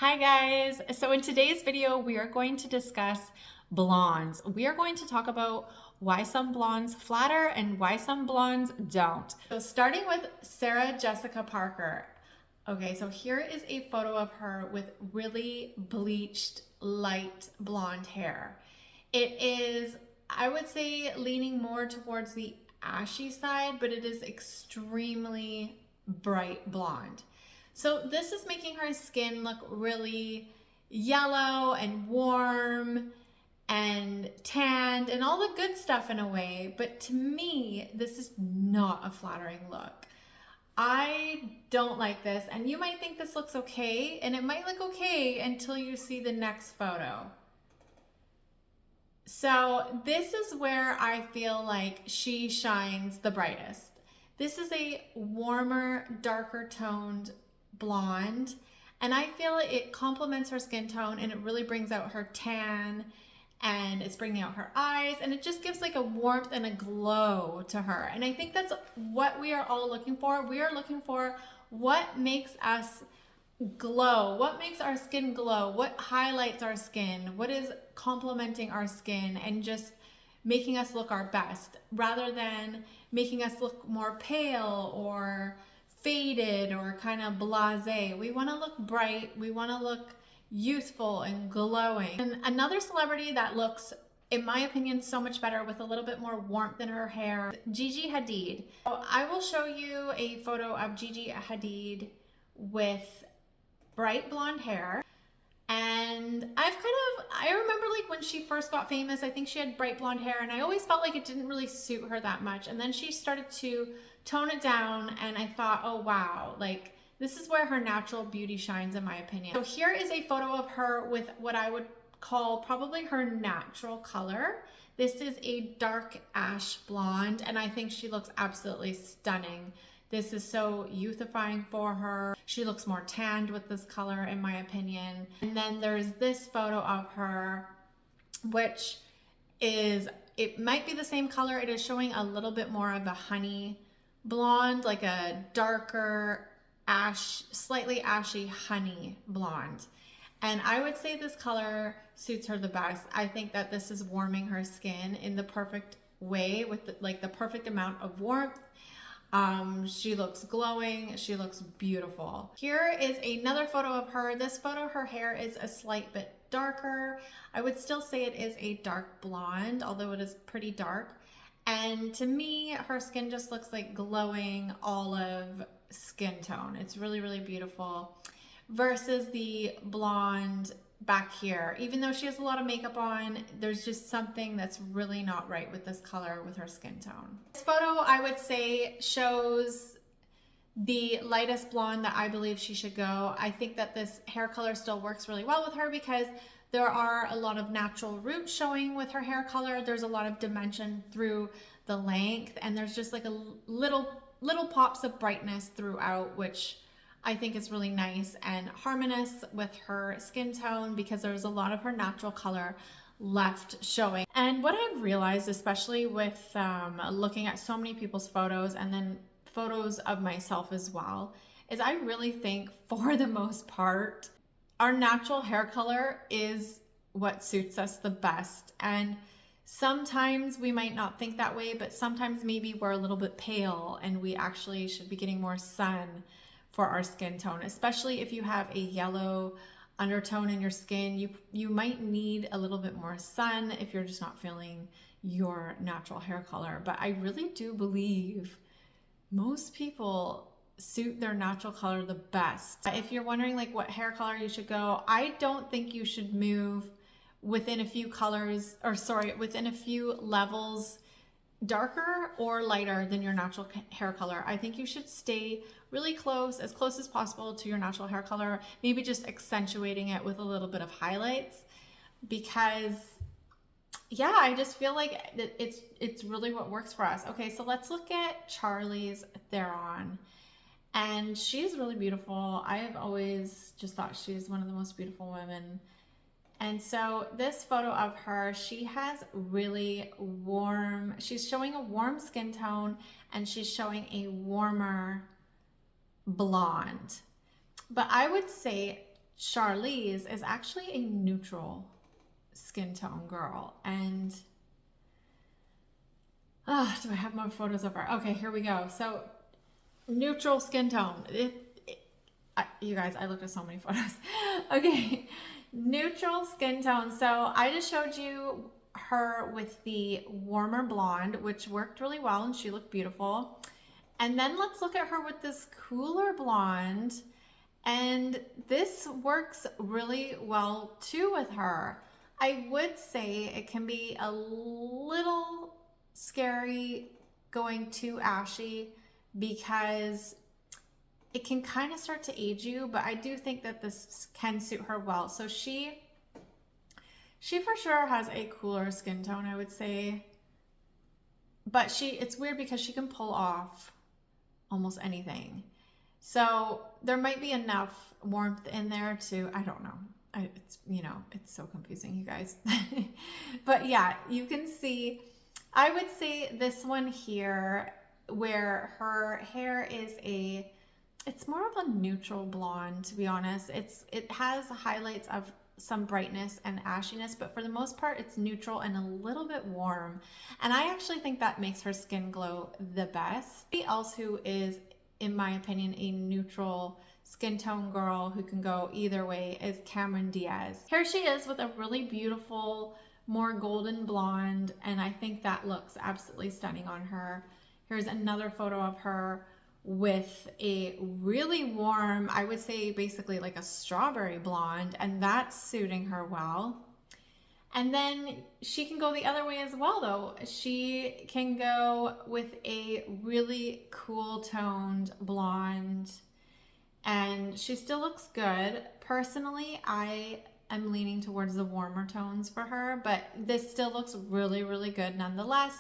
Hi guys! So in today's video, we are going to discuss blondes. We are going to talk about why some blondes flatter and why some blondes don't. So starting with Sarah Jessica Parker. Okay, so here is a photo of her with really bleached light blonde hair. It is, I would say, leaning more towards the ashy side, but it is extremely bright blonde. So this is making her skin look really yellow and warm and tanned and all the good stuff in a way. But to me, this is not a flattering look. I don't like this, and you might think this looks okay, and it might look okay until you see the next photo. So this is where I feel like she shines the brightest. This is a warmer, darker toned blonde, and I feel it complements her skin tone and it really brings out her tan, and it's bringing out her eyes, and it just gives like a warmth and a glow to her. And I think that's what we are all looking for. We are looking for what makes us glow, what makes our skin glow, what highlights our skin, what is complementing our skin and just making us look our best, rather than making us look more pale or faded or kind of blasé. We want to look bright, we want to look youthful and glowing. And another celebrity that looks, in my opinion, so much better with a little bit more warmth in her hair, Gigi Hadid. So I will show you a photo of Gigi Hadid with bright blonde hair. And I remember like when she first got famous, I think she had bright blonde hair and I always felt like it didn't really suit her that much. And then she started to tone it down and I thought, oh wow, like this is where her natural beauty shines in my opinion. So here is a photo of her with what I would call probably her natural color. This is a dark ash blonde and I think she looks absolutely stunning. This is so youthifying for her. She looks more tanned with this color in my opinion. And then there's this photo of her, which is, it might be the same color. It is showing a little bit more of a honey blonde, like a darker ash, slightly ashy honey blonde. And I would say this color suits her the best. I think that this is warming her skin in the perfect way with the perfect amount of warmth. She looks glowing, she looks beautiful. Here is another photo of her. This photo, her hair is a slight bit darker. I would still say it is a dark blonde, although it is pretty dark. And to me, her skin just looks like glowing olive skin tone. It's really, really beautiful. Versus the blonde back here. Even though she has a lot of makeup on, there's just something that's really not right with this color with her skin tone. This photo, I would say, shows the lightest blonde that I believe she should go. I think that this hair color still works really well with her because there are a lot of natural roots showing with her hair color. There's a lot of dimension through the length, and there's just like a little pops of brightness throughout, which I think is really nice and harmonious with her skin tone because there's a lot of her natural color left showing. And what I've realized, especially with looking at so many people's photos and then photos of myself as well, is I really think for the most part, our natural hair color is what suits us the best. And sometimes we might not think that way, but sometimes maybe we're a little bit pale and we actually should be getting more sun for our skin tone, especially if you have a yellow undertone in your skin. You might need a little bit more sun if you're just not feeling your natural hair color. But I really do believe most people suit their natural color the best. If you're wondering like what hair color you should go, I don't think you should move within a few colors, or sorry, within a few levels darker or lighter than your natural hair color. I think you should stay really close as possible to your natural hair color, maybe just accentuating it with a little bit of highlights, because yeah, I just feel like it's really what works for us. Okay, so let's look at Charlize Theron. And she's really beautiful. I have always just thought she's one of the most beautiful women. And so this photo of her, she has really warm, she's showing a warm skin tone and she's showing a warmer blonde. But I would say Charlize is actually a neutral skin tone girl. And do I have more photos of her? Okay, here we go. So neutral skin tone. You guys, I looked at so many photos. Okay, neutral skin tone. So I just showed you her with the warmer blonde, which worked really well and she looked beautiful. And then let's look at her with this cooler blonde. And this works really well too with her. I would say it can be a little scary going too ashy because it can kind of start to age you, but I do think that this can suit her well. So she for sure has a cooler skin tone, I would say. But it's weird because she can pull off almost anything. So there might be enough warmth in there to, I don't know. It's, it's so confusing, you guys. But yeah, you can see, I would say this one here where her hair is it's more of a neutral blonde, to be honest. It has highlights of some brightness and ashiness, but for the most part, it's neutral and a little bit warm. And I actually think that makes her skin glow the best. Somebody else who is, in my opinion, a neutral skin tone girl who can go either way is Cameron Diaz. Here she is with a really beautiful, more golden blonde, and I think that looks absolutely stunning on her. Here's another photo of her with a really warm, I would say basically like a strawberry blonde, and that's suiting her well. And then she can go the other way as well though. She can go with a really cool toned blonde and she still looks good. Personally, I am leaning towards the warmer tones for her, but this still looks really, really good nonetheless.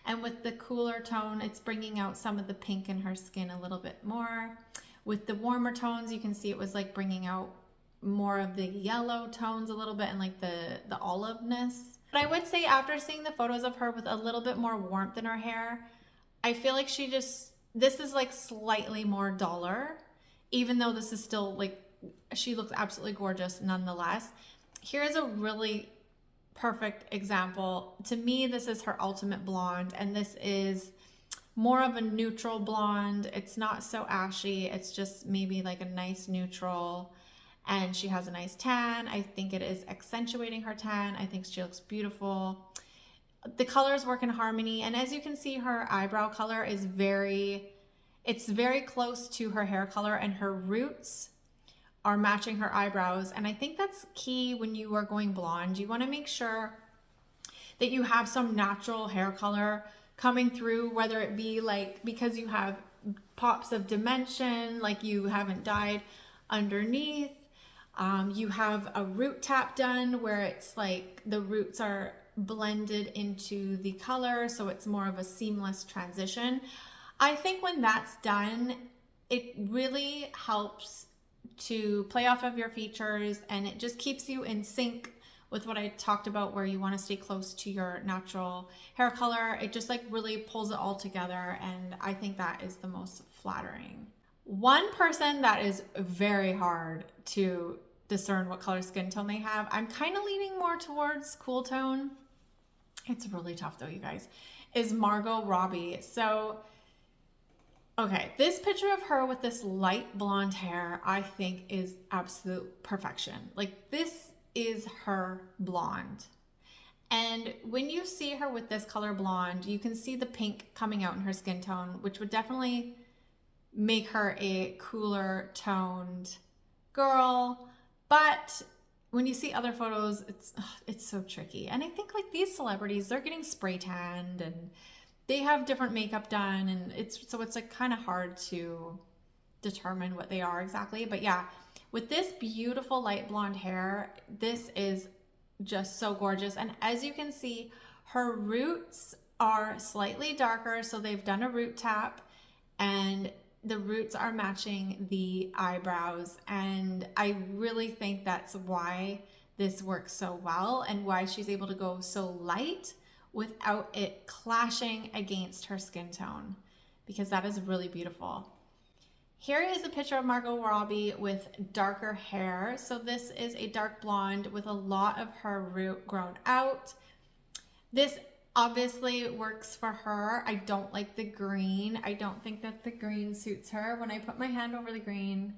And with the cooler tone, it's bringing out some of the pink in her skin a little bit more. With the warmer tones, you can see it was like bringing out more of the yellow tones a little bit and like the oliveness. But I would say after seeing the photos of her with a little bit more warmth in her hair, I feel like this is like slightly more duller, even though this is still like, she looks absolutely gorgeous nonetheless. Here's a really perfect example. To me, this is her ultimate blonde, and this is more of a neutral blonde. It's not so ashy. It's just maybe like a nice neutral, and she has a nice tan. I think it is accentuating her tan. I think she looks beautiful. The colors work in harmony, and as you can see, her eyebrow color is very close to her hair color, and her roots are matching her eyebrows. And I think that's key when you are going blonde. You want to make sure that you have some natural hair color coming through, whether it be like because you have pops of dimension, like you haven't dyed underneath. You have a root tap done where it's like the roots are blended into the color, so it's more of a seamless transition. I think when that's done, it really helps to play off of your features, and it just keeps you in sync with what I talked about, where you want to stay close to your natural hair color. It just like really pulls it all together, and I think that is the most flattering. One person that is very hard to discern what color skin tone they have, I'm kind of leaning more towards cool tone. It's really tough though, you guys, is Margot Robbie. So okay, this picture of her with this light blonde hair, I think is absolute perfection. Like this is her blonde. And when you see her with this color blonde, you can see the pink coming out in her skin tone, which would definitely make her a cooler toned girl. But when you see other photos, it's so tricky. And I think like these celebrities, they're getting spray tanned and they have different makeup done, and it's like kind of hard to determine what they are exactly. But yeah, with this beautiful light blonde hair, this is just so gorgeous. And as you can see, her roots are slightly darker, so they've done a root tap, and the roots are matching the eyebrows. And I really think that's why this works so well and why she's able to go so light without it clashing against her skin tone, because that is really beautiful. Here is a picture of Margot Robbie with darker hair. So this is a dark blonde with a lot of her root grown out. This obviously works for her. I don't like the green. I don't think that the green suits her. When I put my hand over the green,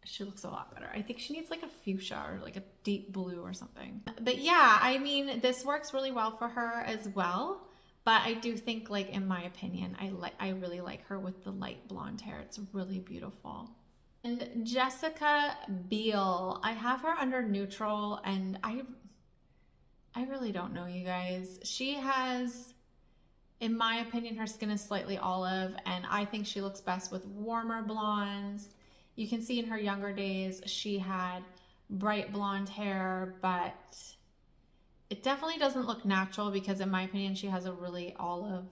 she looks a lot better. I think she needs like a fuchsia or like a deep blue or something. But yeah, I mean, this works really well for her as well. But I do think, like, in my opinion, I really like her with the light blonde hair. It's really beautiful. And Jessica Biel, I have her under neutral, and I really don't know, you guys. She has, in my opinion, her skin is slightly olive, and I think she looks best with warmer blondes. You can see in her younger days, she had bright blonde hair, but it definitely doesn't look natural because, in my opinion, she has a really olive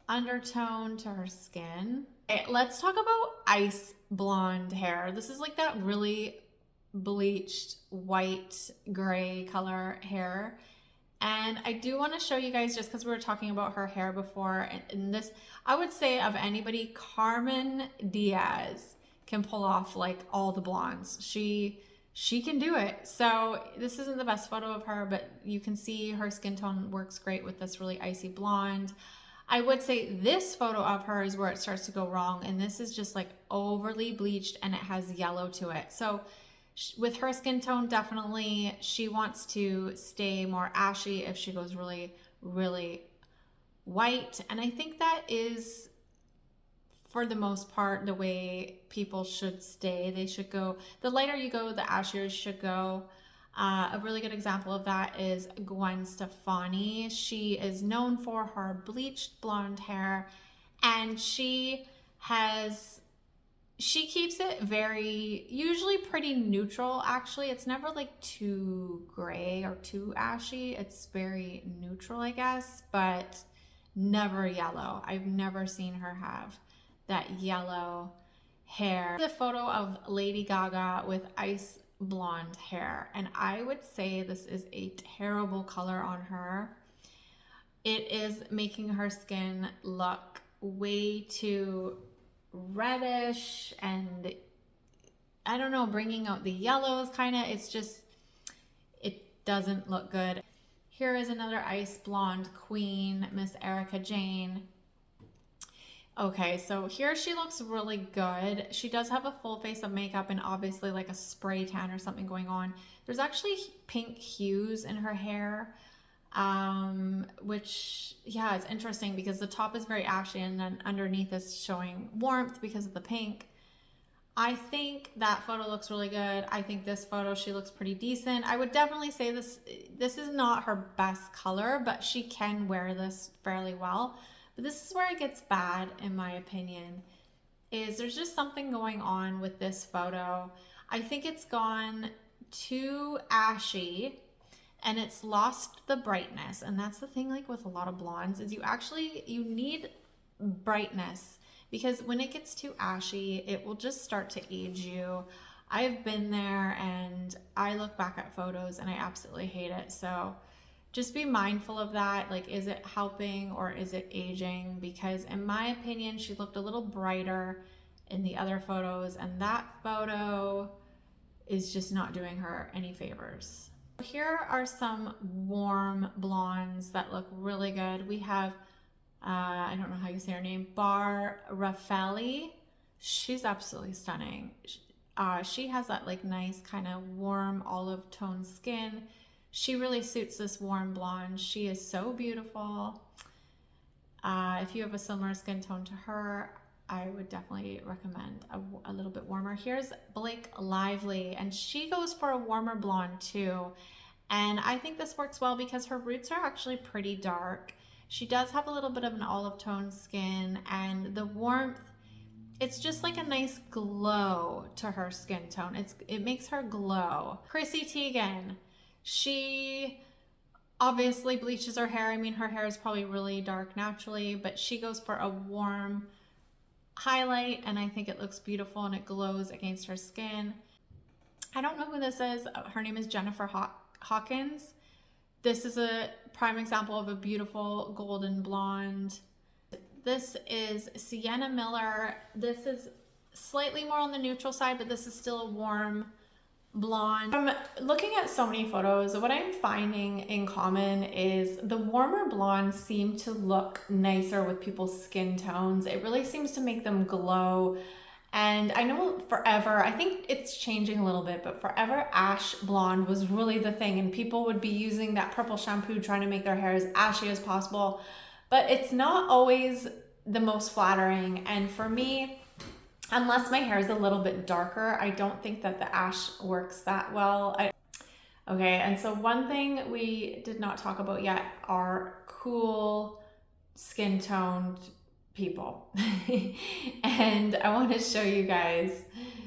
undertone to her skin. Okay, let's talk about ice blonde hair. This is like that really bleached white gray color hair. And I do want to show you guys, just because we were talking about her hair before, and this, I would say, of anybody, Carmen Diaz can pull off like all the blondes. She can do it. So this isn't the best photo of her, but you can see her skin tone works great with this really icy blonde. I would say this photo of her is where it starts to go wrong, and this is just like overly bleached and it has yellow to it. So with her skin tone, definitely she wants to stay more ashy if she goes really, really white. And I think that is, for the most part, the way people should stay. They should go, the lighter you go, the ashier you should go. A really good example of that is Gwen Stefani. She is known for her bleached blonde hair, and she keeps it very, usually pretty neutral, actually. It's never like too gray or too ashy. It's very neutral, I guess, but never yellow. I've never seen her have that yellow hair. The photo of Lady Gaga with ice blonde hair, and I would say this is a terrible color on her. It is making her skin look way too reddish, and I don't know, bringing out the yellows kind of. It's just, it doesn't look good. Here is another ice blonde queen, Miss Erica Jane. Okay, so here she looks really good. She does have a full face of makeup and obviously like a spray tan or something going on. There's actually pink hues in her hair, which, yeah, it's interesting because the top is very ashy and then underneath is showing warmth because of the pink. I think that photo looks really good. I think this photo, she looks pretty decent. I would definitely say this is not her best color, but she can wear this fairly well. But this is where it gets bad, in my opinion, is there's just something going on with this photo. I think it's gone too ashy and it's lost the brightness. And that's the thing, like with a lot of blondes, is you need brightness, because when it gets too ashy, it will just start to age you. I've been there and I look back at photos and I absolutely hate it. So just be mindful of that. Like, is it helping or is it aging? Because in my opinion, she looked a little brighter in the other photos, and that photo is just not doing her any favors. Here are some warm blondes that look really good. We have, I don't know how you say her name, Bar Raffaelli. She's absolutely stunning. She has that like nice kind of warm olive tone skin. She really suits this warm blonde. She is so beautiful. If you have a similar skin tone to her, I would definitely recommend a little bit warmer. Here's Blake Lively, and she goes for a warmer blonde too. And I think this works well because her roots are actually pretty dark. She does have a little bit of an olive tone skin, and the warmth, it's just like a nice glow to her skin tone. It makes her glow. Chrissy Teigen. She obviously bleaches her hair. I mean, her hair is probably really dark naturally, but she goes for a warm highlight, and I think it looks beautiful and it glows against her skin. I don't know who this is. Her name is Jennifer Hawkins. This is a prime example of a beautiful golden blonde. This is Sienna Miller. This is slightly more on the neutral side, but this is still a warm blonde. From looking at so many photos, what I'm finding in common is the warmer blondes seem to look nicer with people's skin tones. It really seems to make them glow. And I know forever, I think it's changing a little bit, but forever ash blonde was really the thing, and people would be using that purple shampoo trying to make their hair as ashy as possible, but it's not always the most flattering. And for me, unless my hair is a little bit darker, I don't think that the ash works that well. Okay, and so one thing we did not talk about yet are cool skin toned people. And I want to show you guys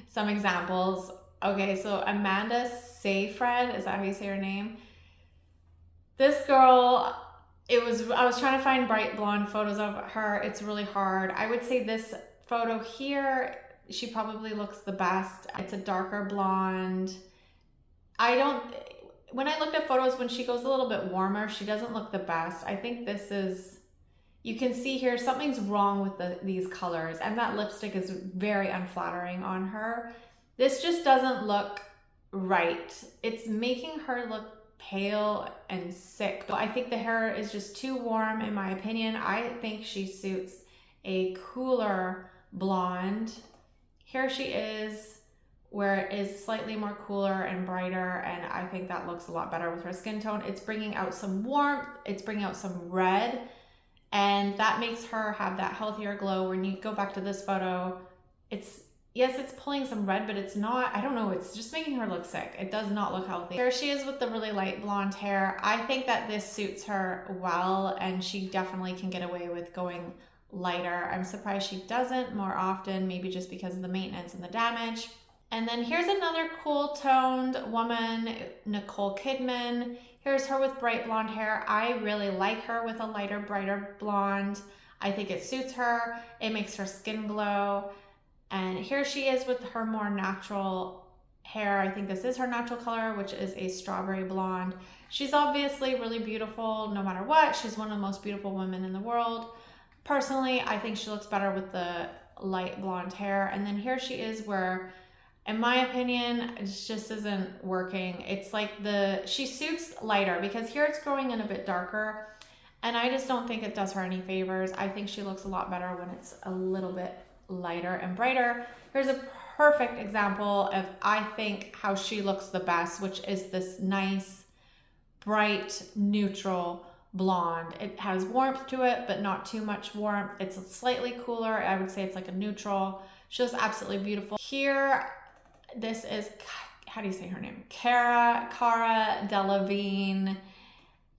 some examples. Okay, so Amanda Seyfried, is that how you say her name? This girl, I was trying to find bright blonde photos of her. It's really hard. I would say this photo here, she probably looks the best. It's a darker blonde. When I looked at photos, when she goes a little bit warmer, she doesn't look the best. I think this is, you can see here, something's wrong with these colors, and that lipstick is very unflattering on her. This just doesn't look right. It's making her look pale and sick. I think the hair is just too warm, in my opinion. I think she suits a cooler blonde. Here she is, where it is slightly more cooler and brighter, and I think that looks a lot better with her skin tone. It's bringing out some warmth, it's bringing out some red, and that makes her have that healthier glow. When you go back to this photo, it's pulling some red, but it's not, I don't know, it's just making her look sick. It does not look healthy. Here she is with the really light blonde hair. I think that this suits her well, and she definitely can get away with going lighter. I'm surprised she doesn't more often, maybe just because of the maintenance and the damage. And then here's another cool toned woman, Nicole Kidman. Here's her with bright blonde hair. I really like her with a lighter, brighter blonde. I think it suits her. It makes her skin glow. And here she is with her more natural hair. I think this is her natural color, which is a strawberry blonde. She's obviously really beautiful no matter what. She's one of the most beautiful women in the world. Personally, I think she looks better with the light blonde hair. And then here she is where, in my opinion, it just isn't working. It's like she suits lighter, because here it's growing in a bit darker, and I just don't think it does her any favors. I think she looks a lot better when it's a little bit lighter and brighter. Here's a perfect example of, I think, how she looks the best, which is this nice, bright, neutral blonde. It has warmth to it, but not too much warmth. It's slightly cooler. I would say it's like a neutral. She looks absolutely beautiful. Here, this is, how do you say her name? Cara Delevingne.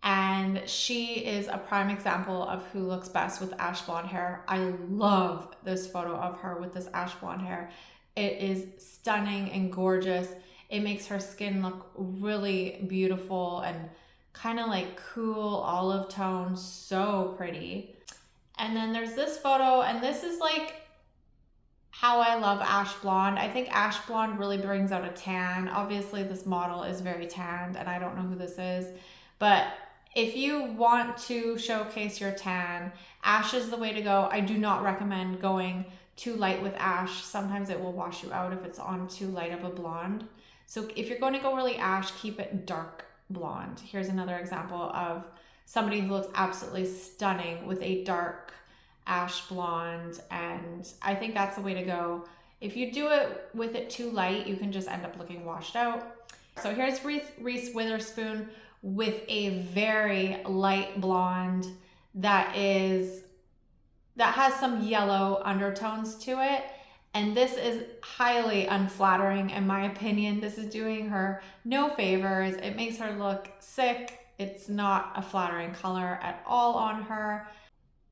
And she is a prime example of who looks best with ash blonde hair. I love this photo of her with this ash blonde hair. It is stunning and gorgeous. It makes her skin look really beautiful and kind of like cool olive tone, so pretty. And then there's this photo, and this is like how I love ash blonde. I think ash blonde really brings out a tan. Obviously this model is very tanned, and I don't know who this is, but if you want to showcase your tan, ash is the way to go. I do not recommend going too light with ash. Sometimes it will wash you out if it's on too light of a blonde. So if you're going to go really ash, keep it dark blonde. Here's another example of somebody who looks absolutely stunning with a dark ash blonde, and I think that's the way to go. If you do it with it too light, you can just end up looking washed out. So here's Reese Witherspoon with a very light blonde that has some yellow undertones to it, and this is highly unflattering in my opinion. This is doing her no favors. It makes her look sick. It's not a flattering color at all on her.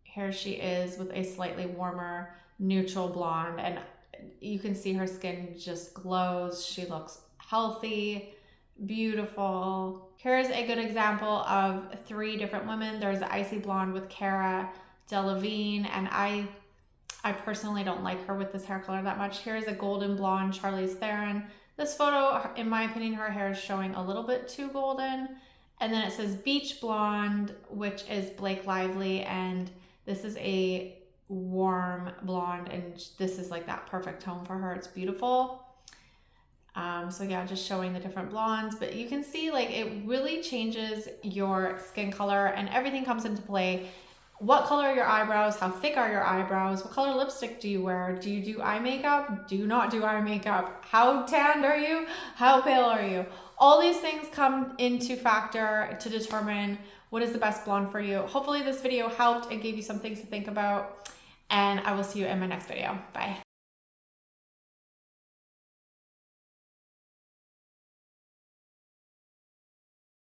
Here she is with a slightly warmer neutral blonde, and you can see her skin just glows. She looks healthy, beautiful. Here's a good example of 3 different women. There's the icy blonde with Cara Delevingne, and I personally don't like her with this hair color that much. Here's a golden blonde Charlize Theron. This photo, in my opinion, her hair is showing a little bit too golden. And then it says beach blonde, which is Blake Lively, and this is a warm blonde, and this is like that perfect tone for her. It's beautiful. So yeah, just showing the different blondes, but you can see like it really changes your skin color and everything comes into play. What color are your eyebrows? How thick are your eyebrows? What color lipstick do you wear? Do you do eye makeup? Do you not do eye makeup? How tanned are you? How pale are you? All these things come into factor to determine what is the best blonde for you. Hopefully this video helped and gave you some things to think about, and I will see you in my next video. Bye.